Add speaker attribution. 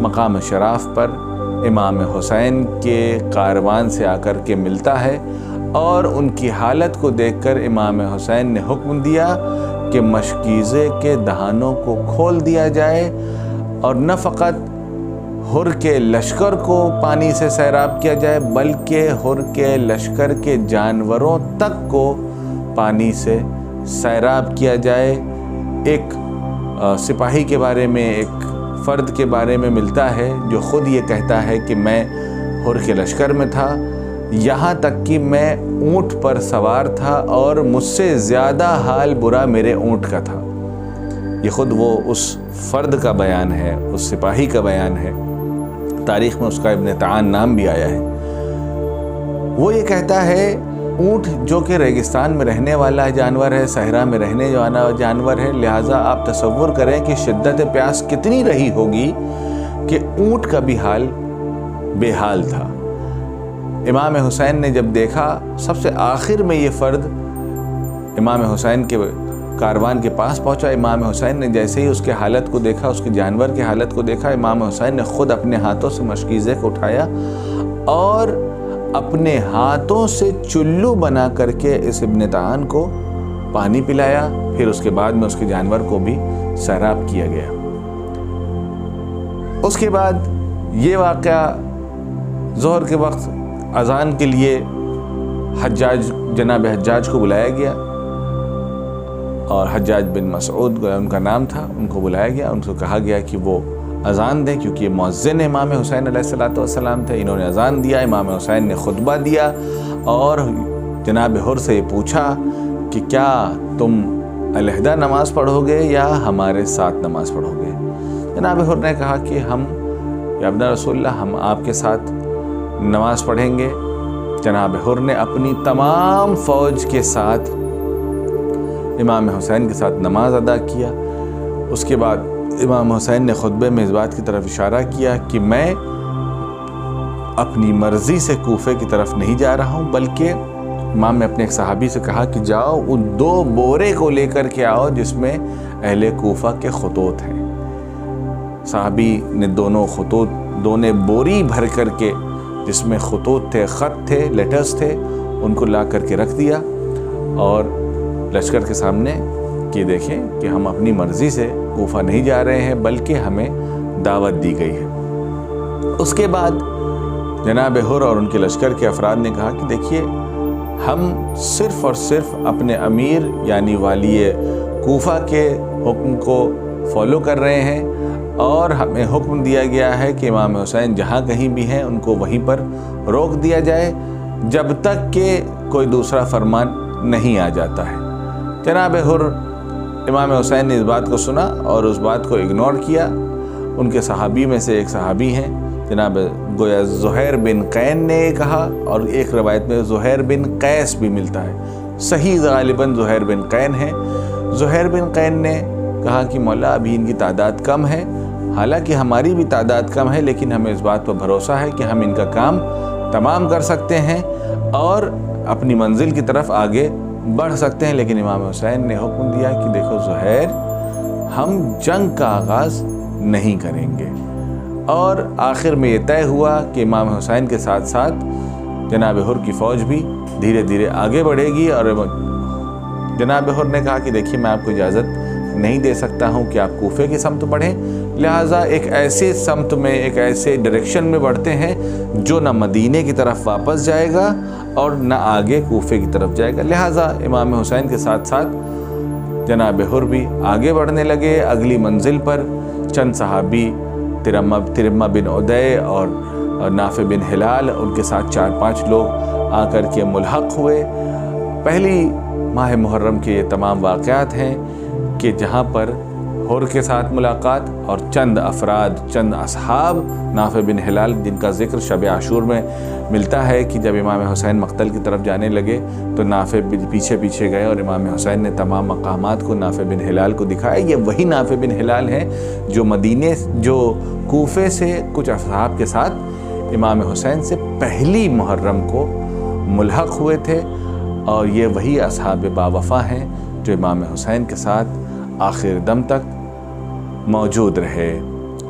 Speaker 1: مقام شراف پر امام حسین کے کاروان سے آ کر کے ملتا ہے اور ان کی حالت کو دیکھ کر امام حسین نے حکم دیا کہ مشکیزے کے دہانوں کو کھول دیا جائے، اور نہ فقط حر کے لشکر کو پانی سے سیراب کیا جائے بلکہ حر کے لشکر کے جانوروں تک کو پانی سے سیراب کیا جائے۔ ایک سپاہی کے بارے میں، ایک فرد کے بارے میں ملتا ہے جو خود یہ کہتا ہے کہ میں حر کے لشکر میں تھا، یہاں تک کہ میں اونٹ پر سوار تھا اور مجھ سے زیادہ حال برا میرے اونٹ کا تھا۔ یہ خود وہ اس فرد کا بیان ہے، اس سپاہی کا بیان ہے۔ تاریخ میں اس کا ابن تعان نام بھی آیا ہے۔ وہ یہ کہتا ہے اونٹ جو کہ ریگستان میں رہنے والا جانور ہے، صحرا میں رہنے والا جانور ہے، لہٰذا آپ تصور کریں کہ شدت پیاس کتنی رہی ہوگی کہ اونٹ کا بھی حال بے حال تھا۔ امام حسین نے جب دیکھا، سب سے آخر میں یہ فرد امام حسین کے کاروان کے پاس پہنچا۔ امام حسین نے جیسے ہی اس کے حالت کو دیکھا، اس کے جانور کی حالت کو دیکھا، امام حسین نے خود اپنے ہاتھوں سے مشکیزے کو اٹھایا اور اپنے ہاتھوں سے چلو بنا کر کے اس ابن تعان کو پانی پلایا، پھر اس کے بعد میں اس کے جانور کو بھی سیراب کیا گیا۔ اس کے بعد یہ واقعہ ظہر کے وقت اذان کے لیے جناب حجاج کو بلایا گیا، اور حجاج بن مسعود ان کا نام تھا، ان کو بلایا گیا، ان کو کہا گیا کہ وہ اذان دیں، کیونکہ یہ مؤذن امام حسین علیہ السلام تھے۔ انہوں نے اذان دیا، امام حسین نے خطبہ دیا اور جناب حر سے یہ پوچھا کہ کیا تم علیحدہ نماز پڑھو گے یا ہمارے ساتھ نماز پڑھو گے؟ جناب حر نے کہا کہ یا ابن رسول اللہ، ہم آپ کے ساتھ نماز پڑھیں گے۔ جناب حر نے اپنی تمام فوج کے ساتھ امام حسین کے ساتھ نماز ادا کیا۔ اس کے بعد امام حسین نے خطبے میں اس بات کی طرف اشارہ کیا کہ میں اپنی مرضی سے کوفے کی طرف نہیں جا رہا ہوں، بلکہ امام نے اپنے ایک صحابی سے کہا کہ جاؤ ان 2 بورے کو لے کر کے آؤ جس میں اہل کوفہ کے خطوط ہیں۔ صحابی نے دونوں بوری بھر کر کے جس میں خطوط تھے، خط تھے، لیٹرز تھے، ان کو لا کر کے رکھ دیا اور لشکر کے سامنے کہ دیکھیں کہ ہم اپنی مرضی سے کوفہ نہیں جا رہے ہیں بلکہ ہمیں دعوت دی گئی ہے۔ اس کے بعد جناب حر اور ان کے لشکر کے افراد نے کہا کہ دیکھیے، ہم صرف اور صرف اپنے امیر یعنی والی کوفہ کے حکم کو فالو کر رہے ہیں، اور ہمیں حکم دیا گیا ہے کہ امام حسین جہاں کہیں بھی ہیں ان کو وہیں پر روک دیا جائے جب تک کہ کوئی دوسرا فرمان نہیں آ جاتا ہے۔ جناب حر امام حسین نے اس بات کو سنا اور اس بات کو اگنور کیا۔ ان کے صحابی میں سے ایک صحابی ہیں جناب گویا زہیر بن قین نے کہا، اور ایک روایت میں زہیر بن قیس بھی ملتا ہے، صحیح غالباً زہیر بن قین ہے۔ زہیر بن قین نے کہا کہ مولا ابھی ان کی تعداد کم ہے، حالانکہ ہماری بھی تعداد کم ہے، لیکن ہمیں اس بات پر بھروسہ ہے کہ ہم ان کا کام تمام کر سکتے ہیں اور اپنی منزل کی طرف آگے بڑھ سکتے ہیں۔ لیکن امام حسین نے حکم دیا کہ دیکھو زہیر، ہم جنگ کا آغاز نہیں کریں گے، اور آخر میں یہ طے ہوا کہ امام حسین کے ساتھ ساتھ جناب حر کی فوج بھی دھیرے دھیرے آگے بڑھے گی، اور جناب حر نے کہا کہ دیکھیے میں آپ کو اجازت نہیں دے سکتا ہوں کہ آپ کوفے کی سمت بڑھیں، لہٰذا ایک ایسے سمت میں، ایک ایسے ڈائریکشن میں بڑھتے ہیں جو نہ مدینے کی طرف واپس جائے گا اور نہ آگے کوفے کی طرف جائے گا۔ لہٰذا امام حسین کے ساتھ ساتھ جناب حر بھی آگے بڑھنے لگے۔ اگلی منزل پر چند صحابی ترمہ بن عدی اور نافع بن ہلال، ان کے ساتھ 4-5 لوگ آ کر کے ملحق ہوئے۔ پہلی ماہ محرم کے یہ تمام واقعات ہیں کہ جہاں پر حر کے ساتھ ملاقات اور چند افراد، چند اصحاب نافع بن ہلال، جن کا ذکر شب عاشور میں ملتا ہے کہ جب امام حسین مقتل کی طرف جانے لگے تو نافع پیچھے پیچھے گئے اور امام حسین نے تمام مقامات کو نافع بن ہلال کو دکھایا۔ یہ وہی نافع بن ہلال ہیں جو کوفے سے کچھ اصحاب کے ساتھ امام حسین سے پہلی محرم کو ملحق ہوئے تھے، اور یہ وہی اصحاب باوفا ہیں جو امام حسین کے ساتھ آخر دم تک موجود رہے۔